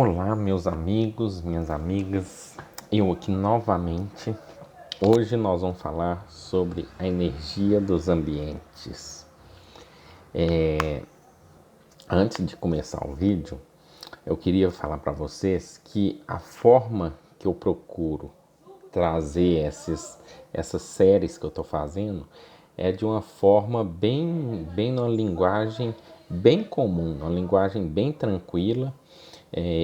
Olá, meus amigos, minhas amigas, eu aqui novamente. Hoje nós vamos falar sobre a energia dos ambientes. Antes de começar o vídeo, eu queria falar para vocês que a forma que eu procuro trazer essas séries que eu estou fazendo é de uma forma bem numa linguagem bem comum, uma linguagem bem tranquila.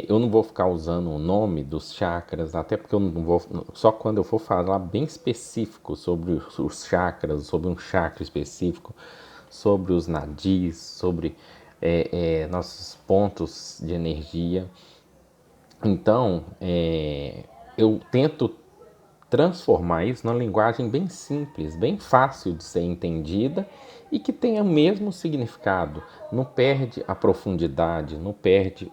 Eu não vou ficar usando o nome dos chakras, até porque eu não vou. Só quando eu for falar bem específico sobre os chakras, sobre um chakra específico, sobre os nadis, sobre nossos pontos de energia. Então, eu tento transformar isso numa linguagem bem simples, bem fácil de ser entendida e que tenha o mesmo significado. Não perde a profundidade, não perde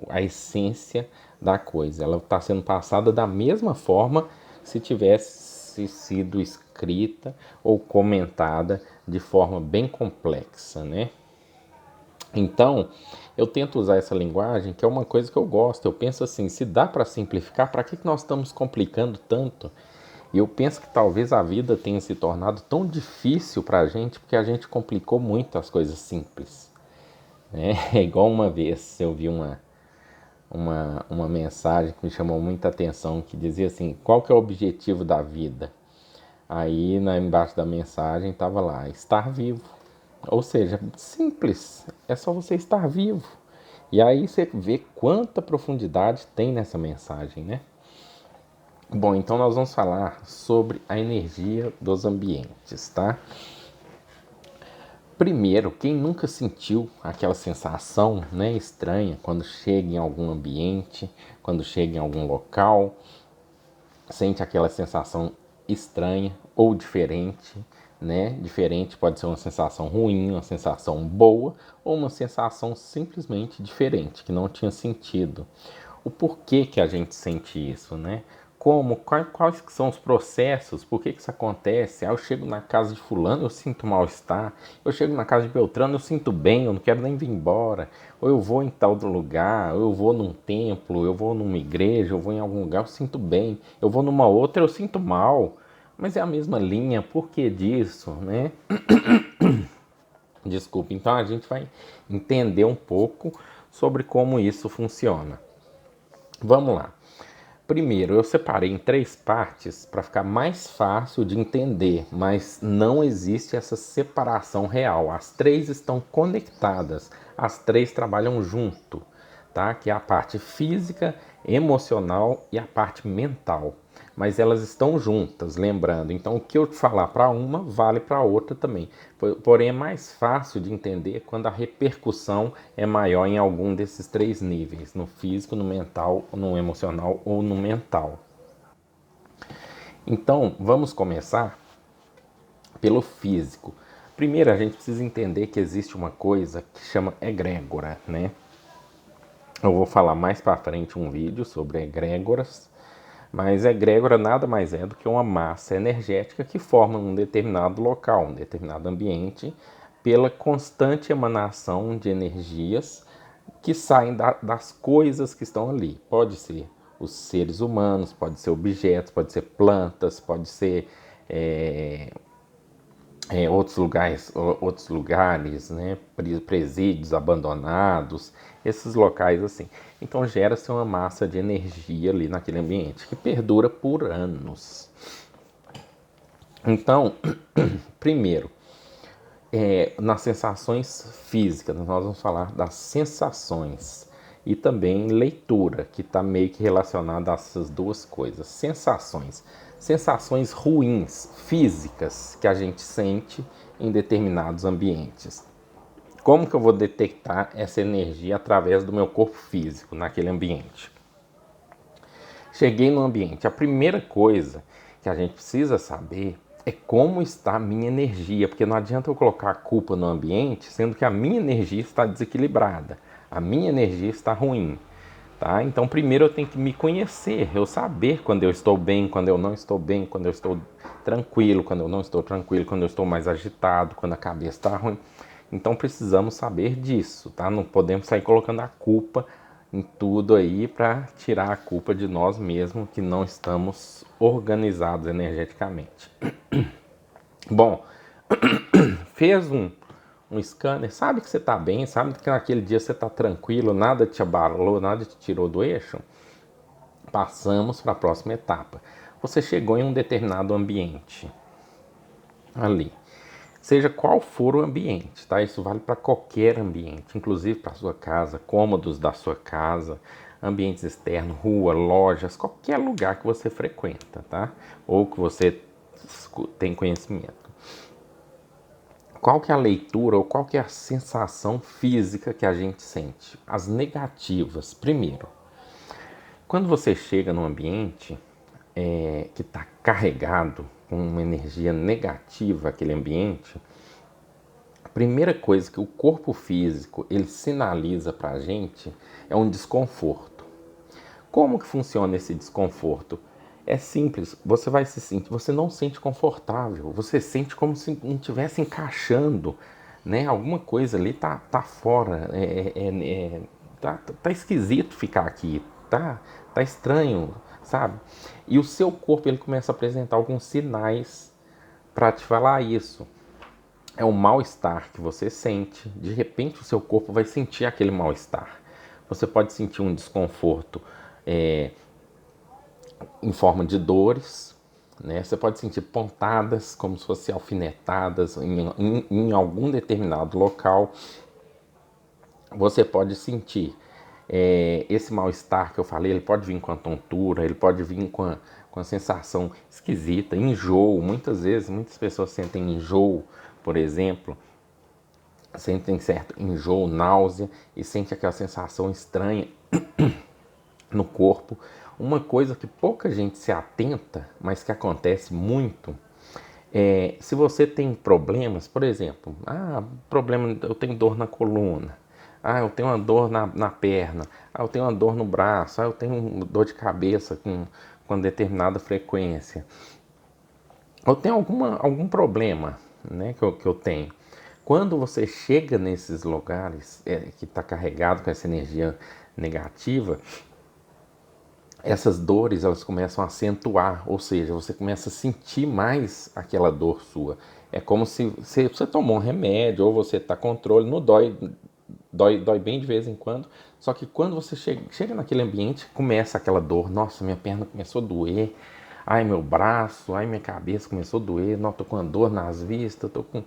a essência da coisa. Ela está sendo passada da mesma forma se tivesse sido escrita ou comentada de forma bem complexa, né? Então, eu tento usar essa linguagem, que é uma coisa que eu gosto. Eu penso assim, se dá para simplificar, para que nós estamos complicando tanto? E eu penso que talvez a vida tenha se tornado tão difícil para a gente, porque a gente complicou muito as coisas simples. Né? É igual uma vez eu vi uma mensagem que me chamou muita atenção, que dizia assim, qual que é o objetivo da vida? Aí embaixo da mensagem estava lá, estar vivo. Ou seja, simples, é só você estar vivo. E aí você vê quanta profundidade tem nessa mensagem, né? Bom, então nós vamos falar sobre a energia dos ambientes, tá? Primeiro, quem nunca sentiu aquela sensação, né, estranha quando chega em algum ambiente, quando chega em algum local, sente aquela sensação estranha ou diferente, né? Diferente pode ser uma sensação ruim, uma sensação boa ou uma sensação simplesmente diferente, que não tinha sentido. O porquê que a gente sente isso, né? Quais que são os processos, por que isso acontece? Eu chego na casa de fulano, eu sinto mal-estar. Eu chego na casa de Beltrano, eu sinto bem, eu não quero nem vir embora. Ou eu vou em tal lugar, ou eu vou num templo, eu vou numa igreja, eu vou em algum lugar, eu sinto bem. Eu vou numa outra, eu sinto mal. Mas é a mesma linha, por que disso, né? Desculpa, então a gente vai entender um pouco sobre como isso funciona. Vamos lá. Primeiro, eu separei em 3 partes para ficar mais fácil de entender, mas não existe essa separação real. As 3 estão conectadas, as 3 trabalham junto, tá? Que é a parte física, emocional e a parte mental. Mas elas estão juntas, lembrando. Então, o que eu falar para uma vale para a outra também. Porém, é mais fácil de entender quando a repercussão é maior em algum desses 3 níveis: no físico, no mental, no emocional ou no mental. Então, vamos começar pelo físico. Primeiro, a gente precisa entender que existe uma coisa que chama egrégora, né? Eu vou falar mais para frente um vídeo sobre egrégoras, mas egrégora nada mais é do que uma massa energética que forma um determinado local, um determinado ambiente, pela constante emanação de energias que saem das coisas que estão ali. Pode ser os seres humanos, pode ser objetos, pode ser plantas, pode ser outros lugares, né, presídios abandonados, esses locais assim. Então gera-se uma massa de energia ali naquele ambiente que perdura por anos. Então, primeiro, nas sensações físicas, nós vamos falar das sensações e também leitura, que está meio que relacionada a essas duas coisas. Sensações ruins, físicas, que a gente sente em determinados ambientes. Como que eu vou detectar essa energia através do meu corpo físico naquele ambiente? Cheguei no ambiente, a primeira coisa que a gente precisa saber é como está a minha energia, porque não adianta eu colocar a culpa no ambiente, sendo que a minha energia está desequilibrada, a minha energia está ruim. Tá? Então, primeiro eu tenho que me conhecer, eu saber quando eu estou bem, quando eu não estou bem, quando eu estou tranquilo, quando eu não estou tranquilo, quando eu estou mais agitado, quando a cabeça está ruim. Então, precisamos saber disso, tá? Não podemos sair colocando a culpa em tudo aí para tirar a culpa de nós mesmos que não estamos organizados energeticamente. Bom, fez um scanner, sabe que você está bem, sabe que naquele dia você está tranquilo, nada te abalou, nada te tirou do eixo? Passamos para a próxima etapa. Você chegou em um determinado ambiente ali. Seja qual for o ambiente, tá? Isso vale para qualquer ambiente, inclusive para sua casa, cômodos da sua casa, ambientes externos, rua, lojas, qualquer lugar que você frequenta, tá? Ou que você tem conhecimento. Qual que é a leitura ou qual que é a sensação física que a gente sente? As negativas, primeiro. Quando você chega num ambiente que está carregado com uma energia negativa, aquele ambiente, a primeira coisa que o corpo físico ele sinaliza para a gente é um desconforto. Como que funciona esse desconforto? É simples, você vai se sentir, você não sente confortável, você sente como se não estivesse encaixando, né? Alguma coisa ali tá fora, tá esquisito ficar aqui, tá estranho, sabe? E o seu corpo ele começa a apresentar alguns sinais para te falar isso. É o mal-estar que você sente, de repente o seu corpo vai sentir aquele mal-estar. Você pode sentir um desconforto em forma de dores, né? Você pode sentir pontadas, como se fossem alfinetadas em algum determinado local. Você pode sentir esse mal-estar que eu falei, ele pode vir com a tontura, ele pode vir com a sensação esquisita, enjoo. Muitas vezes, muitas pessoas sentem enjoo, por exemplo, sentem certo enjoo, náusea e sentem aquela sensação estranha no corpo. Uma coisa que pouca gente se atenta, mas que acontece muito, se você tem problemas, por exemplo, problema, eu tenho dor na coluna, eu tenho uma dor na perna, eu tenho uma dor no braço, eu tenho dor de cabeça com determinada frequência, eu tenho algum problema, né, que eu tenho. Quando você chega nesses lugares que está carregado com essa energia negativa, essas dores elas começam a acentuar, ou seja, você começa a sentir mais aquela dor sua. É como se você tomou um remédio ou você está controle, não dói bem de vez em quando, só que quando você chega naquele ambiente, começa aquela dor, nossa, minha perna começou a doer, ai meu braço, ai minha cabeça começou a doer, não, tô com uma dor nas vistas, tô com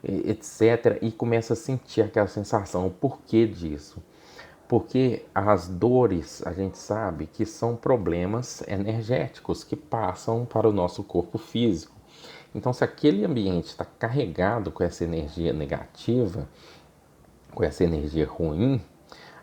etc. E começa a sentir aquela sensação, o porquê disso? Porque as dores, a gente sabe que são problemas energéticos que passam para o nosso corpo físico. Então, se aquele ambiente está carregado com essa energia negativa, com essa energia ruim,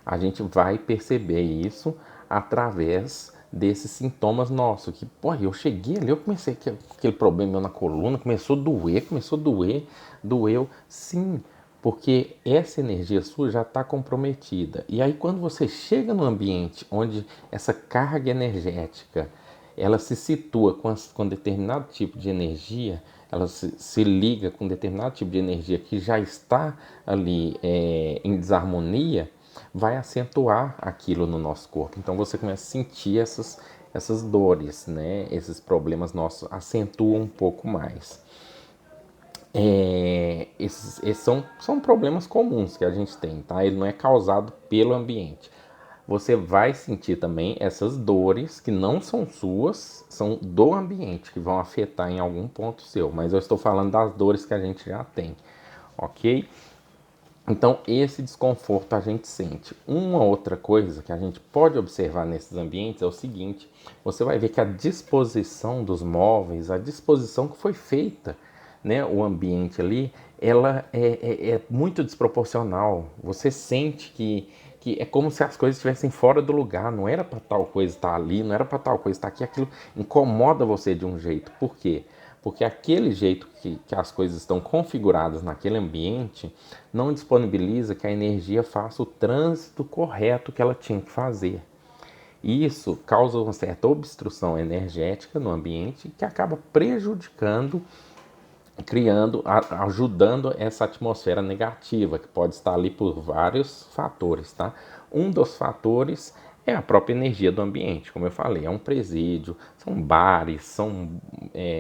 a gente vai perceber isso através desses sintomas nossos. Que, pô, eu cheguei ali, eu comecei aquele problema na coluna, começou a doer, doeu. Sim, porque essa energia sua já está comprometida. E aí quando você chega no ambiente onde essa carga energética ela se situa com determinado tipo de energia, ela se liga com determinado tipo de energia que já está ali em desarmonia, vai acentuar aquilo no nosso corpo. Então você começa a sentir essas dores, né? Esses problemas nossos acentuam um pouco mais. Esses são problemas comuns que a gente tem, tá? Ele não é causado pelo ambiente. Você vai sentir também essas dores que não são suas, são do ambiente, que vão afetar em algum ponto seu. Mas eu estou falando das dores que a gente já tem, ok? Então, esse desconforto a gente sente. Uma outra coisa que a gente pode observar nesses ambientes é o seguinte: você vai ver que a disposição dos móveis, a disposição que foi feita, né, o ambiente ali, ela é muito desproporcional. Você sente que é como se as coisas estivessem fora do lugar. Não era para tal coisa estar ali, não era para tal coisa estar aqui. Aquilo incomoda você de um jeito. Por quê? Porque aquele jeito que as coisas estão configuradas naquele ambiente não disponibiliza que a energia faça o trânsito correto que ela tinha que fazer. E isso causa uma certa obstrução energética no ambiente que acaba prejudicando, ajudando essa atmosfera negativa, que pode estar ali por vários fatores, tá? Um dos fatores é a própria energia do ambiente, como eu falei, é um presídio, são bares, são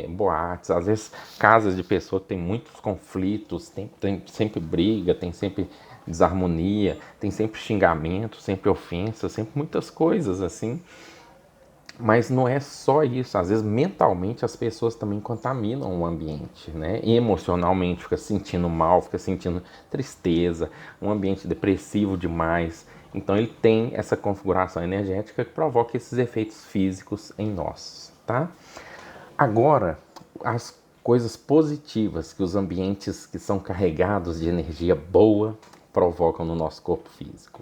boates, às vezes casas de pessoas que têm muitos conflitos, tem sempre briga, tem sempre desarmonia, tem sempre xingamento, sempre ofensa, sempre muitas coisas assim. Mas não é só isso, às vezes mentalmente as pessoas também contaminam o ambiente, né? E emocionalmente fica sentindo mal, fica sentindo tristeza, um ambiente depressivo demais. Então ele tem essa configuração energética que provoca esses efeitos físicos em nós, tá? Agora, as coisas positivas que os ambientes que são carregados de energia boa provocam no nosso corpo físico.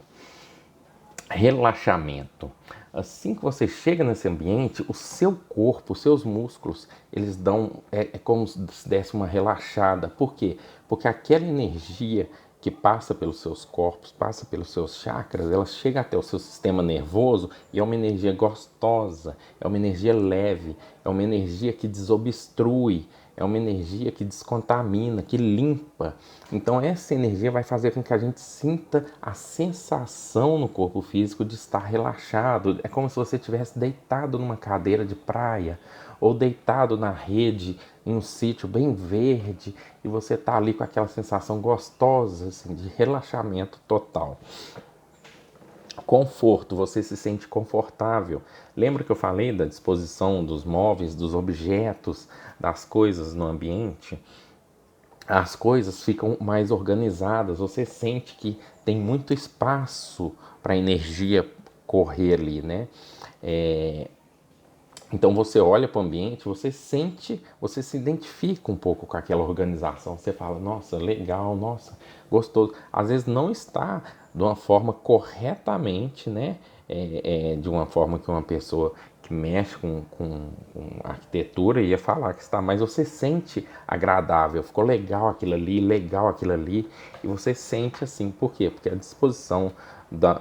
Relaxamento. Assim que você chega nesse ambiente, o seu corpo, os seus músculos, eles dão, é como se desse uma relaxada. Por quê? Porque aquela energia que passa pelos seus corpos, passa pelos seus chakras, ela chega até o seu sistema nervoso e é uma energia gostosa, é uma energia leve, é uma energia que desobstrui, é uma energia que descontamina, que limpa. Então essa energia vai fazer com que a gente sinta a sensação no corpo físico de estar relaxado. É como se você estivesse deitado numa cadeira de praia ou deitado na rede em um sítio bem verde e você está ali com aquela sensação gostosa assim, de relaxamento total. Conforto, você se sente confortável. Lembra que eu falei da disposição dos móveis, dos objetos, das coisas no ambiente? As coisas ficam mais organizadas, você sente que tem muito espaço para a energia correr ali, né? Então você olha para o ambiente, você sente, você se identifica um pouco com aquela organização. Você fala, nossa, legal, nossa, gostoso. Às vezes não está de uma forma corretamente, né? De uma forma que uma pessoa que mexe com arquitetura ia falar que está, mas você sente agradável, ficou legal aquilo ali, e você sente assim, por quê? Porque a disposição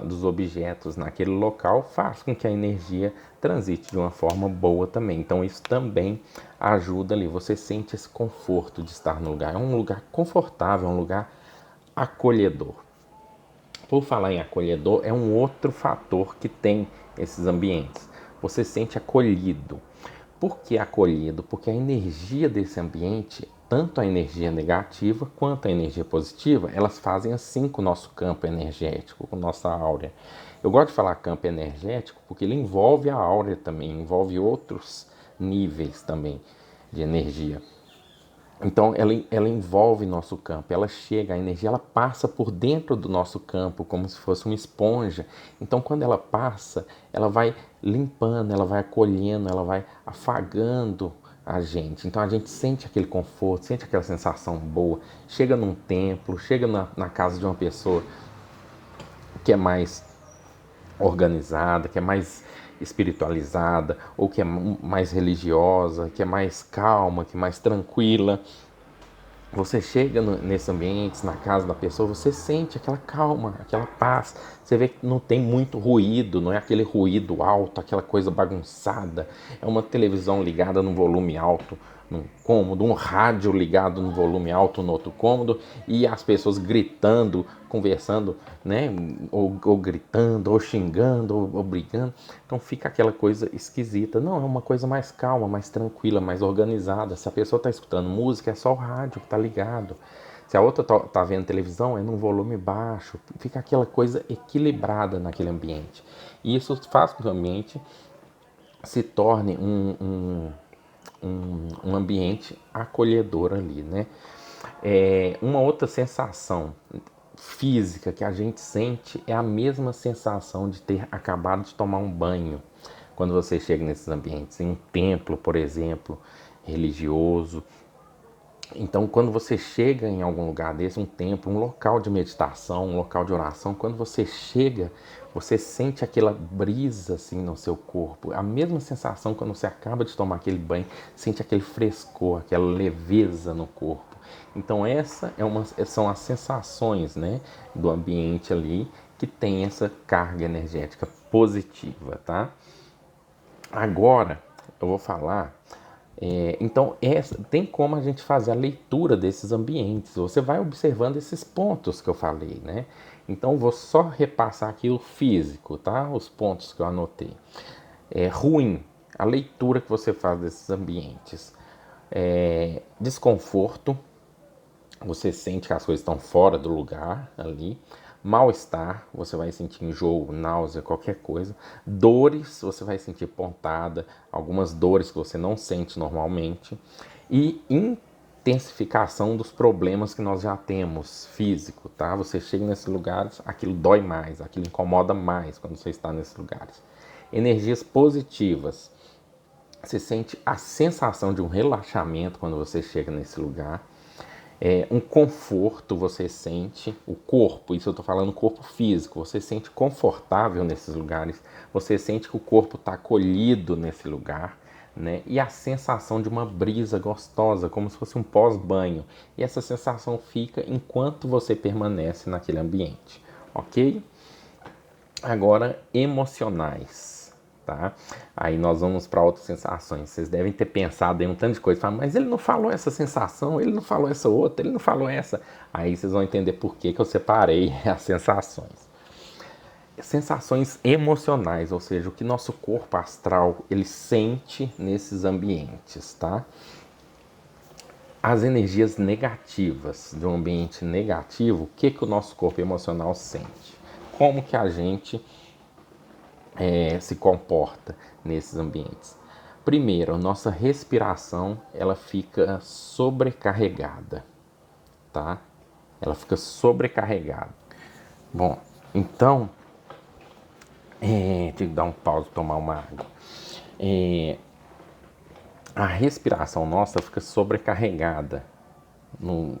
dos objetos naquele local faz com que a energia transite de uma forma boa também. Então isso também ajuda ali. Você sente esse conforto de estar no lugar. É um lugar confortável, é um lugar acolhedor. Por falar em acolhedor, é um outro fator que tem esses ambientes. Você se sente acolhido. Por que acolhido? Porque a energia desse ambiente, tanto a energia negativa quanto a energia positiva, elas fazem assim com o nosso campo energético, com a nossa áurea. Eu gosto de falar campo energético porque ele envolve a áurea também, envolve outros níveis também de energia. Então ela envolve nosso campo, ela chega, a energia ela passa por dentro do nosso campo como se fosse uma esponja. Então quando ela passa, ela vai limpando, ela vai acolhendo, ela vai afagando a gente. Então a gente sente aquele conforto, sente aquela sensação boa. Chega num templo, chega na casa de uma pessoa que é mais organizada, que é mais espiritualizada, ou que é mais religiosa, que é mais calma, que é mais tranquila. Você chega nesses ambientes, na casa da pessoa, você sente aquela calma, aquela paz. Você vê que não tem muito ruído, não é aquele ruído alto, aquela coisa bagunçada. É uma televisão ligada no volume alto num cômodo, um rádio ligado no volume alto no outro cômodo e as pessoas gritando, conversando, né? Ou gritando, ou xingando, ou brigando. Então fica aquela coisa esquisita. Não, é uma coisa mais calma, mais tranquila, mais organizada. Se a pessoa está escutando música, é só o rádio que está ligado. Se a outra tá vendo televisão, é num volume baixo. Fica aquela coisa equilibrada naquele ambiente. E isso faz com que o ambiente se torne um ambiente acolhedor ali, né? Uma outra sensação física que a gente sente é a mesma sensação de ter acabado de tomar um banho. Quando você chega nesses ambientes, em um templo, por exemplo, religioso. Então, quando você chega em algum lugar desse, um templo, um local de meditação, um local de oração, quando você chega, você sente aquela brisa assim no seu corpo. A mesma sensação quando você acaba de tomar aquele banho, sente aquele frescor, aquela leveza no corpo. Então, são as sensações, né, do ambiente ali que tem essa carga energética positiva, tá? Agora, eu vou falar então, tem como a gente fazer a leitura desses ambientes. Você vai observando esses pontos que eu falei, né? Então, vou só repassar aqui o físico, tá? Os pontos que eu anotei. É ruim a leitura que você faz desses ambientes. Desconforto, você sente que as coisas estão fora do lugar ali. Mal-estar, você vai sentir enjoo, náusea, qualquer coisa. Dores, você vai sentir pontada, algumas dores que você não sente normalmente. E intensificação dos problemas que nós já temos, físico, tá? Você chega nesses lugares, aquilo dói mais, aquilo incomoda mais quando você está nesses lugares. Energias positivas, você sente a sensação de um relaxamento quando você chega nesse lugar. Um conforto você sente, o corpo, isso eu estou falando corpo físico, você sente confortável nesses lugares, você sente que o corpo está acolhido nesse lugar, né? E a sensação de uma brisa gostosa, como se fosse um pós-banho. E essa sensação fica enquanto você permanece naquele ambiente, ok? Agora, emocionais, tá? Aí nós vamos para outras sensações. Vocês devem ter pensado em um tanto de coisa. Falam, mas ele não falou essa sensação, ele não falou essa outra, ele não falou essa. Aí vocês vão entender por que eu separei as sensações. Sensações emocionais, ou seja, o que nosso corpo astral ele sente nesses ambientes, tá? As energias negativas de um ambiente negativo, o que o nosso corpo emocional sente? Como que a gente se comporta nesses ambientes? Primeiro, nossa respiração ela fica sobrecarregada, tá? Ela fica sobrecarregada. Bom, então, tive que dar um pause para tomar uma água. A respiração nossa fica sobrecarregada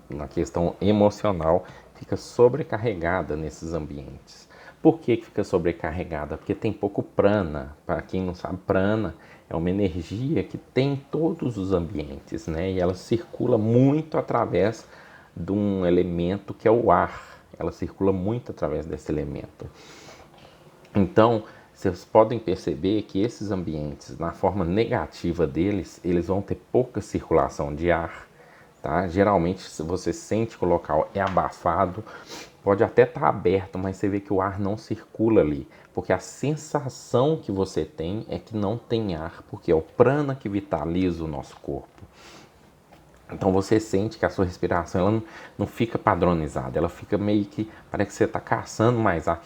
na questão emocional, fica sobrecarregada nesses ambientes. Por que fica sobrecarregada? Porque tem pouco prana. Para quem não sabe, prana é uma energia que tem em todos os ambientes, né? E ela circula muito através de um elemento que é o ar. Ela circula muito através desse elemento. Então, vocês podem perceber que esses ambientes, na forma negativa deles, eles vão ter pouca circulação de ar, tá? Geralmente, se você sente que o local é abafado, pode até estar aberto, mas você vê que o ar não circula ali, porque a sensação que você tem é que não tem ar, porque é o prana que vitaliza o nosso corpo. Então você sente que a sua respiração ela não fica padronizada, ela fica meio que, parece que você está caçando mais ar.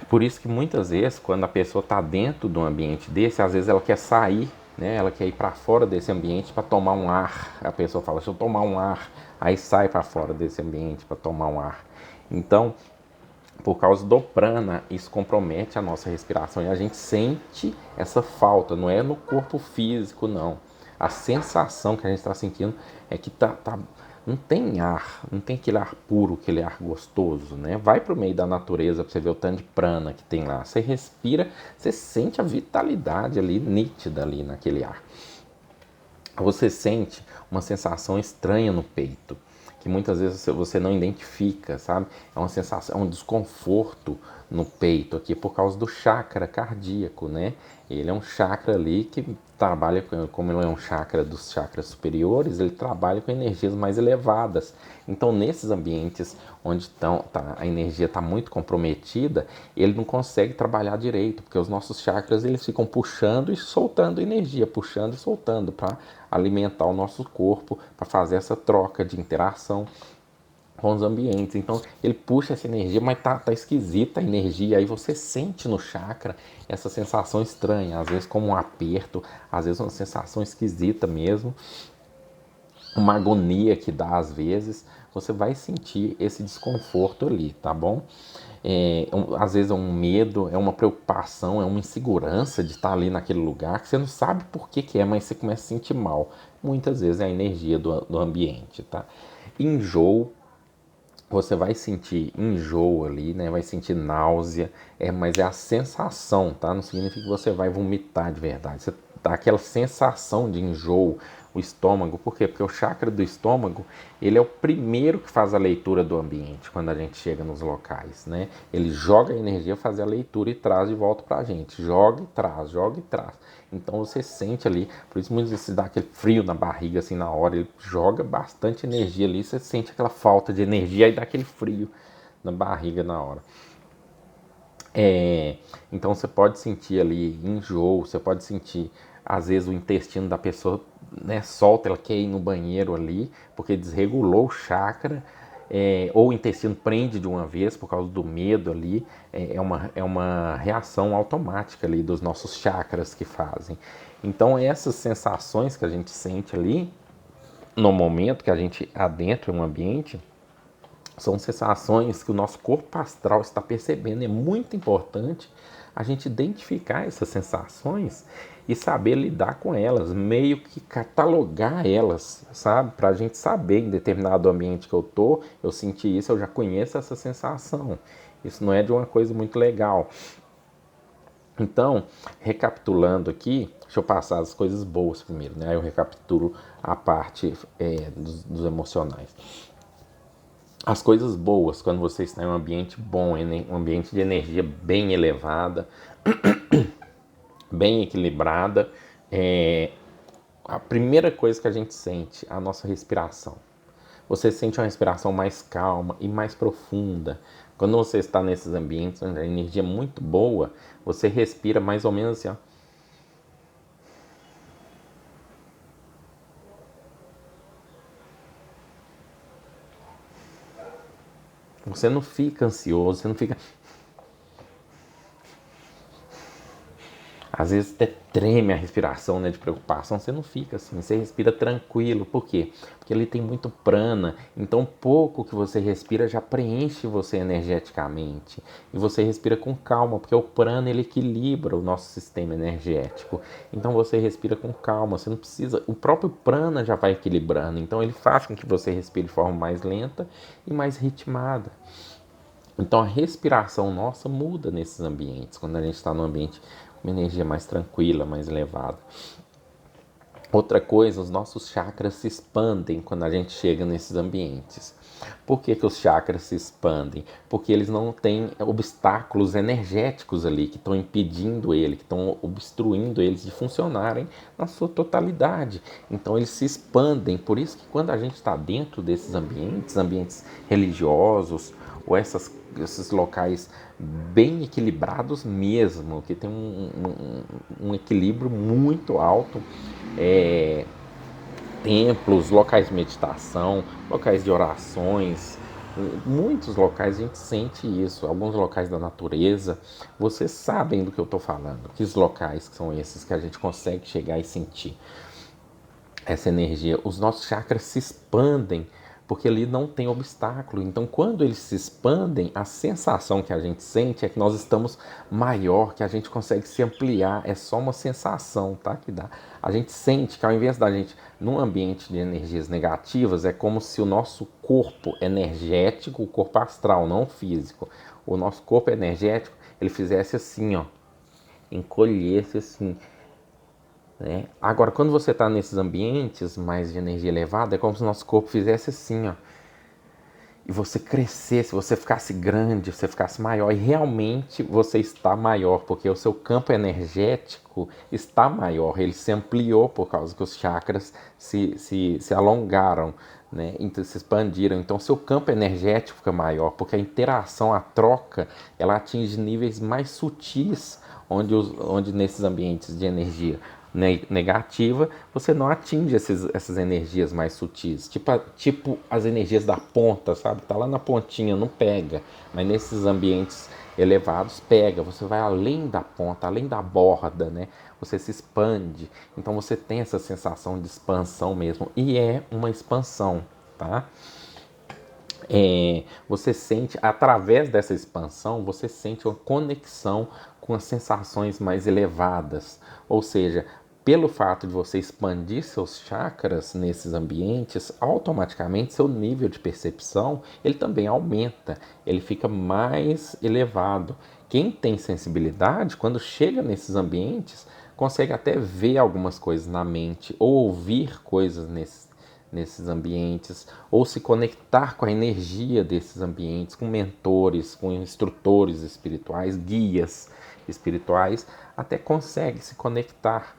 Por isso que muitas vezes, quando a pessoa está dentro de um ambiente desse, às vezes ela quer sair, né? Ela quer ir para fora desse ambiente para tomar um ar. A pessoa fala, deixa eu tomar um ar. Aí sai para fora desse ambiente para tomar um ar. Então, por causa do prana, isso compromete a nossa respiração e a gente sente essa falta. Não é no corpo físico, não. A sensação que a gente está sentindo é que não tem ar, não tem aquele ar puro, aquele ar gostoso, né? Vai para o meio da natureza para você ver o tanto de prana que tem lá. Você respira, você sente a vitalidade ali, nítida ali naquele ar. Você sente uma sensação estranha no peito, que muitas vezes você não identifica, sabe? É uma sensação, é um desconforto no peito aqui por causa do chakra cardíaco, né? Ele é um chakra ali que trabalha, como ele é um chakra dos chakras superiores, ele trabalha com energias mais elevadas. Então, nesses ambientes onde a energia está muito comprometida, ele não consegue trabalhar direito, porque os nossos chakras eles ficam puxando e soltando energia, puxando e soltando para alimentar o nosso corpo, para fazer essa troca de interação com os ambientes. Então ele puxa essa energia, mas tá esquisita a energia. Aí você sente no chakra essa sensação estranha, às vezes como um aperto, às vezes uma sensação esquisita mesmo, uma agonia que dá às vezes. Você vai sentir esse desconforto ali, tá bom? Às vezes é um medo, é uma preocupação, é uma insegurança de estar ali naquele lugar que você não sabe por que é, mas você começa a sentir mal. Muitas vezes é a energia do ambiente, tá? Enjoo, você vai sentir enjoo ali, né? Vai sentir náusea, mas é a sensação, tá? Não significa que você vai vomitar de verdade. Você dá aquela sensação de enjoo, o estômago. Por quê? Porque o chakra do estômago, ele é o primeiro que faz a leitura do ambiente quando a gente chega nos locais, né? Ele joga a energia, faz a leitura e traz de volta pra gente. Joga e traz, joga e traz. Então você sente ali, por isso muitas vezes dá aquele frio na barriga assim na hora, ele joga bastante energia ali, você sente aquela falta de energia e dá aquele frio na barriga na hora. Então você pode sentir ali enjoo, você pode sentir às vezes o intestino da pessoa, né, solta, ela quer ir no banheiro ali, porque desregulou o chakra, ou o intestino prende de uma vez por causa do medo ali, é uma reação automática ali dos nossos chakras que fazem. Então essas sensações que a gente sente ali, no momento que a gente adentra um ambiente, são sensações que o nosso corpo astral está percebendo. É muito importante a gente identificar essas sensações e saber lidar com elas, meio que catalogar elas, sabe? Para a gente saber em determinado ambiente que eu senti isso, eu já conheço essa sensação. Isso não é de uma coisa muito legal. Então, recapitulando aqui, deixa eu passar as coisas boas primeiro, né? Aí eu recapitulo a parte dos emocionais. As coisas boas, quando você está em um ambiente bom, um ambiente de energia bem elevada, bem equilibrada, a primeira coisa que a gente sente é a nossa respiração. Você sente uma respiração mais calma e mais profunda. Quando você está nesses ambientes onde a energia é muito boa, você respira mais ou menos assim, ó. Você não fica ansioso, você não fica. Às vezes até treme a respiração, né, de preocupação, você não fica assim, você respira tranquilo. Por quê? Porque ele tem muito prana, então pouco que você respira já preenche você energeticamente. E você respira com calma, porque o prana ele equilibra o nosso sistema energético. Então você respira com calma, você não precisa, o próprio prana já vai equilibrando, então ele faz com que você respire de forma mais lenta e mais ritmada. Então a respiração nossa muda nesses ambientes, quando a gente está num ambiente com uma energia mais tranquila, mais elevada. Outra coisa, os nossos chakras se expandem quando a gente chega nesses ambientes. Por que os chakras se expandem? Porque eles não têm obstáculos energéticos ali que estão impedindo ele, que estão obstruindo eles de funcionarem na sua totalidade. Então eles se expandem. Por isso que quando a gente está dentro desses ambientes, ambientes religiosos ou esses locais bem equilibrados mesmo, que tem um equilíbrio muito alto, templos, locais de meditação, locais de orações, muitos locais a gente sente isso, alguns locais da natureza, vocês sabem do que eu estou falando, que locais são esses que a gente consegue chegar e sentir essa energia. Os nossos chakras se expandem porque ali não tem obstáculo. Então, quando eles se expandem, a sensação que a gente sente é que nós estamos maior, que a gente consegue se ampliar. É só uma sensação, tá? Que dá. A gente sente que ao invés da gente, num ambiente de energias negativas, é como se o nosso corpo energético, o corpo astral, não físico, o nosso corpo energético, ele fizesse assim, ó, encolhesse assim, né? Agora, quando você está nesses ambientes mais de energia elevada, é como se o nosso corpo fizesse assim, ó, e você crescesse, você ficasse grande, você ficasse maior, e realmente você está maior, porque o seu campo energético está maior, ele se ampliou por causa que os chakras se alongaram, né? Então, se expandiram, então seu campo energético fica maior, porque a interação, a troca, ela atinge níveis mais sutis, onde nesses ambientes de energia negativa, você não atinge essas energias mais sutis. Tipo as energias da ponta, sabe? Tá lá na pontinha, não pega. Mas nesses ambientes elevados, pega. Você vai além da ponta, além da borda, né? Você se expande. Então você tem essa sensação de expansão mesmo. E é uma expansão, tá? Você sente, através dessa expansão, você sente uma conexão com as sensações mais elevadas. Ou seja, pelo fato de você expandir seus chakras nesses ambientes, automaticamente seu nível de percepção ele também aumenta, ele fica mais elevado. Quem tem sensibilidade, quando chega nesses ambientes, consegue até ver algumas coisas na mente, ou ouvir coisas nesses ambientes, ou se conectar com a energia desses ambientes, com mentores, com instrutores espirituais, guias espirituais, até consegue se conectar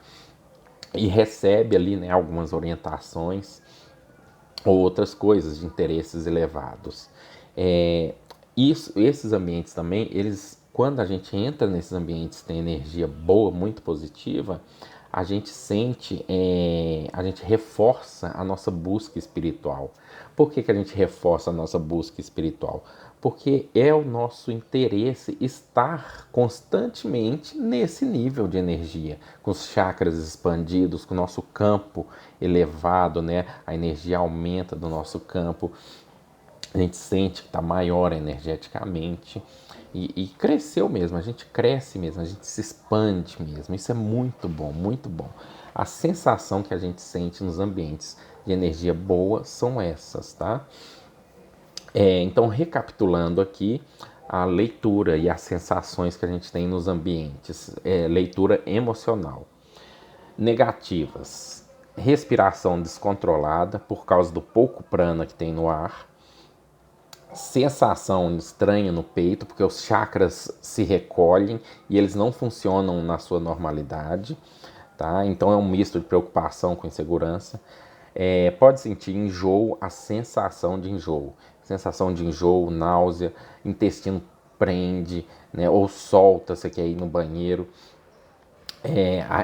e recebe ali, né, algumas orientações ou outras coisas de interesses elevados. Esses ambientes também, eles, quando a gente entra nesses ambientes tem energia boa, muito positiva, a gente sente, a gente reforça a nossa busca espiritual. Por que a gente reforça a nossa busca espiritual? Porque é o nosso interesse estar constantemente nesse nível de energia, com os chakras expandidos, com o nosso campo elevado, né? A energia aumenta do nosso campo, a gente sente que está maior energeticamente e cresceu mesmo, a gente cresce mesmo, a gente se expande mesmo. Isso é muito bom, muito bom. A sensação que a gente sente nos ambientes de energia boa são essas, tá? Então, recapitulando aqui, a leitura e as sensações que a gente tem nos ambientes, leitura emocional. Negativas: respiração descontrolada por causa do pouco prana que tem no ar, sensação estranha no peito, porque os chakras se recolhem e eles não funcionam na sua normalidade, tá? Então é um misto de preocupação com insegurança. Pode sentir enjoo, a sensação de enjoo, náusea, intestino prende, né? Ou solta, você quer ir no banheiro.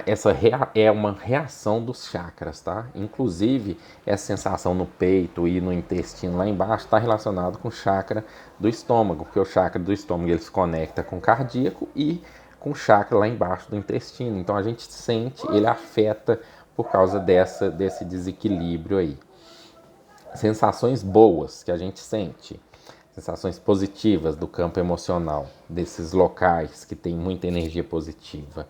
Essa é uma reação dos chakras, tá? Inclusive, essa sensação no peito e no intestino lá embaixo está relacionado com o chakra do estômago, porque o chakra do estômago ele se conecta com o cardíaco e com o chakra lá embaixo do intestino. Então a gente sente, ele afeta por causa desse desequilíbrio aí. Sensações boas que a gente sente, sensações positivas do campo emocional, desses locais que tem muita energia positiva.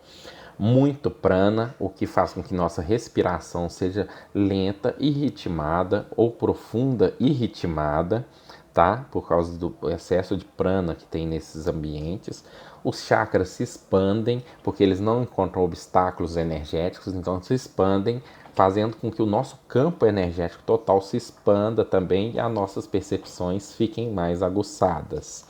Muito prana, o que faz com que nossa respiração seja lenta e ritmada ou profunda e ritmada, tá? Por causa do excesso de prana que tem nesses ambientes. Os chakras se expandem porque eles não encontram obstáculos energéticos, então se expandem, fazendo com que o nosso campo energético total se expanda também e as nossas percepções fiquem mais aguçadas.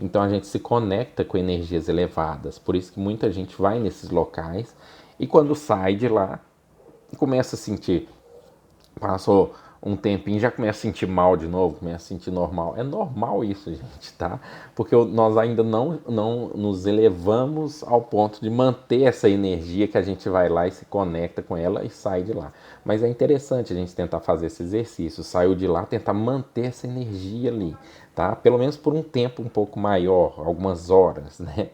Então a gente se conecta com energias elevadas, por isso que muita gente vai nesses locais e quando sai de lá começa a sentir, passou um tempinho, já começa a sentir mal de novo, começa a sentir normal. É normal isso, gente, tá? Porque nós ainda não nos elevamos ao ponto de manter essa energia que a gente vai lá e se conecta com ela e sai de lá. Mas é interessante a gente tentar fazer esse exercício, saiu de lá, tentar manter essa energia ali, tá? Pelo menos por um tempo um pouco maior, algumas horas, né?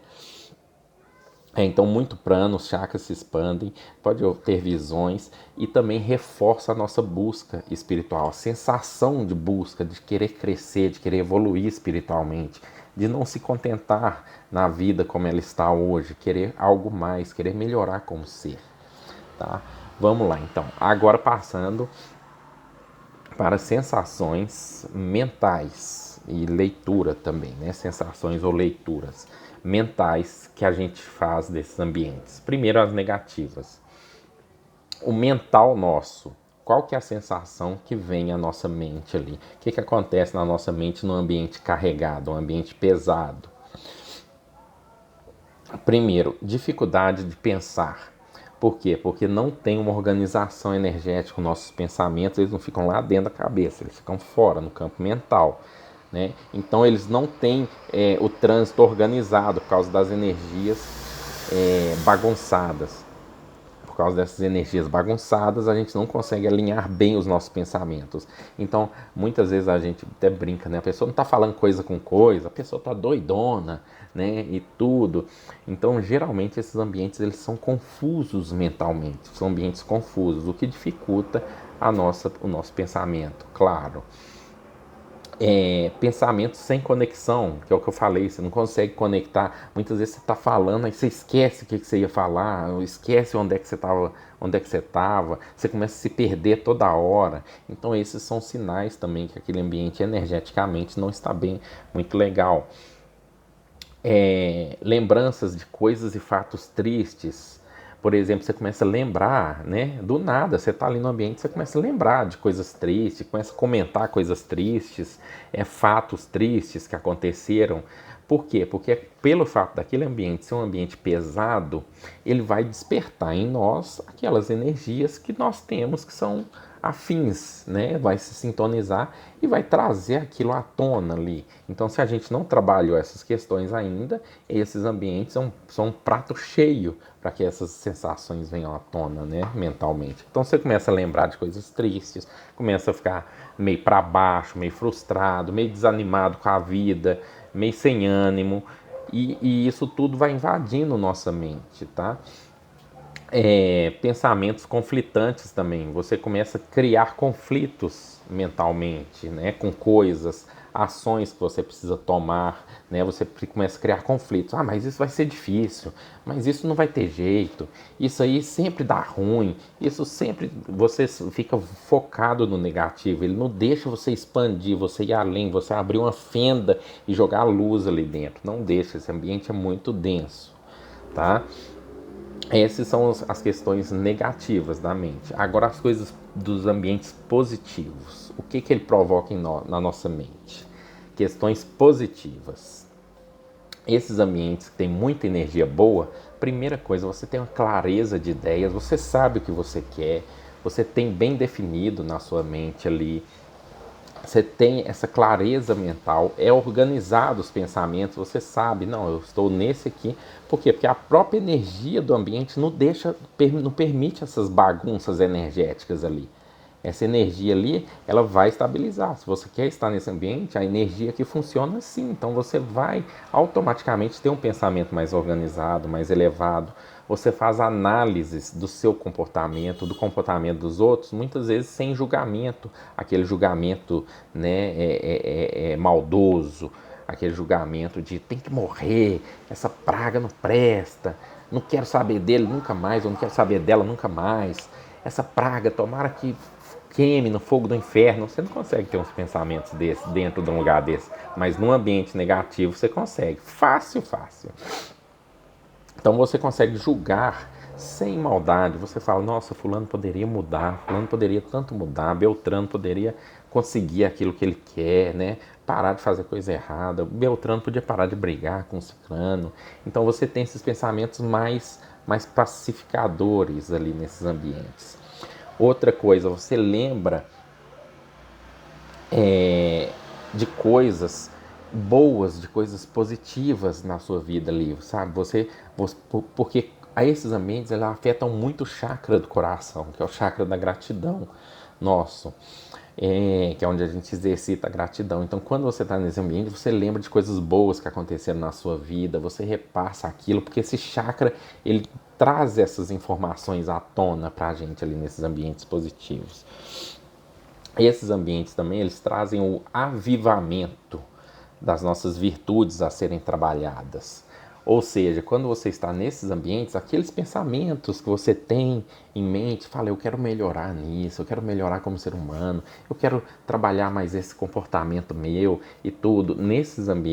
Então, muito prana, os chakras se expandem, pode ter visões e também reforça a nossa busca espiritual, a sensação de busca, de querer crescer, de querer evoluir espiritualmente, de não se contentar na vida como ela está hoje, querer algo mais, querer melhorar como ser, tá? Vamos lá, então. Agora passando para sensações mentais e leitura também, né? Sensações ou leituras mentais que a gente faz desses ambientes. Primeiro, as negativas. O mental nosso, qual que é a sensação que vem à nossa mente ali? O que acontece na nossa mente num ambiente carregado, um ambiente pesado? Primeiro, dificuldade de pensar. Por quê? Porque não tem uma organização energética, nossos pensamentos eles não ficam lá dentro da cabeça, eles ficam fora, no campo mental. Né? Então eles não têm o trânsito organizado por causa das energias bagunçadas. Por causa dessas energias bagunçadas, a gente não consegue alinhar bem os nossos pensamentos. Então, muitas vezes a gente até brinca, né? A pessoa não está falando coisa com coisa, a pessoa está doidona, né? E tudo. Então, geralmente, esses ambientes eles são confusos mentalmente, são ambientes confusos, o que dificulta o nosso pensamento, claro. Pensamentos sem conexão, que é o que eu falei, você não consegue conectar. Muitas vezes você está falando, aí você esquece o que você ia falar, esquece onde é que você estava, você começa a se perder toda hora. Então esses são sinais também que aquele ambiente energeticamente não está bem, muito legal. Lembranças de coisas e fatos tristes. Por exemplo, você começa a lembrar, né? Do nada, você está ali no ambiente, você começa a lembrar de coisas tristes, começa a comentar coisas tristes, fatos tristes que aconteceram. Por quê? Porque pelo fato daquele ambiente ser um ambiente pesado, ele vai despertar em nós aquelas energias que nós temos que são afins, né? Vai se sintonizar e vai trazer aquilo à tona ali. Então, se a gente não trabalhou essas questões ainda, esses ambientes são um prato cheio para que essas sensações venham à tona, né? Mentalmente. Então, você começa a lembrar de coisas tristes, começa a ficar meio para baixo, meio frustrado, meio desanimado com a vida, meio sem ânimo. E isso tudo vai invadindo nossa mente, tá? Pensamentos conflitantes também. Você começa a criar conflitos mentalmente, né, com coisas, ações que você precisa tomar, né? Você começa a criar conflitos. Ah, mas isso vai ser difícil. Mas isso não vai ter jeito. Isso aí sempre dá ruim. Isso sempre você fica focado no negativo. Ele não deixa você expandir, você ir além, você abrir uma fenda e jogar luz ali dentro. Não deixa. Esse ambiente é muito denso, tá? Essas são as questões negativas da mente. Agora, as coisas dos ambientes positivos. O que ele provoca na nossa mente? Questões positivas. Esses ambientes que têm muita energia boa, primeira coisa, você tem uma clareza de ideias, você sabe o que você quer, você tem bem definido na sua mente ali, você tem essa clareza mental, é organizado os pensamentos, você sabe, não, eu estou nesse aqui. Por quê? Porque a própria energia do ambiente não permite essas bagunças energéticas ali. Essa energia ali, ela vai estabilizar. Se você quer estar nesse ambiente, a energia que funciona assim. Então você vai automaticamente ter um pensamento mais organizado, mais elevado. Você faz análises do seu comportamento, do comportamento dos outros, muitas vezes sem julgamento, aquele julgamento, né, maldoso, aquele julgamento de tem que morrer, essa praga não presta, não quero saber dele nunca mais, eu não quero saber dela nunca mais, essa praga, tomara que queime no fogo do inferno. Você não consegue ter uns pensamentos desses dentro de um lugar desse, mas num ambiente negativo você consegue, fácil, fácil. Então você consegue julgar sem maldade. Você fala, nossa, fulano poderia mudar, fulano poderia tanto mudar, Beltrano poderia conseguir aquilo que ele quer, né? Parar de fazer coisa errada, Beltrano podia parar de brigar com o ciclano. Então você tem esses pensamentos mais pacificadores ali nesses ambientes. Outra coisa, você lembra de coisas boas, de coisas positivas na sua vida ali, sabe? Porque a esses ambientes eles afetam muito o chakra do coração, que é o chakra da gratidão nosso, que é onde a gente exercita a gratidão. Então, quando você está nesse ambiente, você lembra de coisas boas que aconteceram na sua vida, você repassa aquilo, porque esse chakra ele traz essas informações à tona para a gente ali nesses ambientes positivos. Esses ambientes também eles trazem o avivamento das nossas virtudes a serem trabalhadas. Ou seja, quando você está nesses ambientes, aqueles pensamentos que você tem em mente, fala, eu quero melhorar nisso, eu quero melhorar como ser humano, eu quero trabalhar mais esse comportamento meu e tudo, nesses ambientes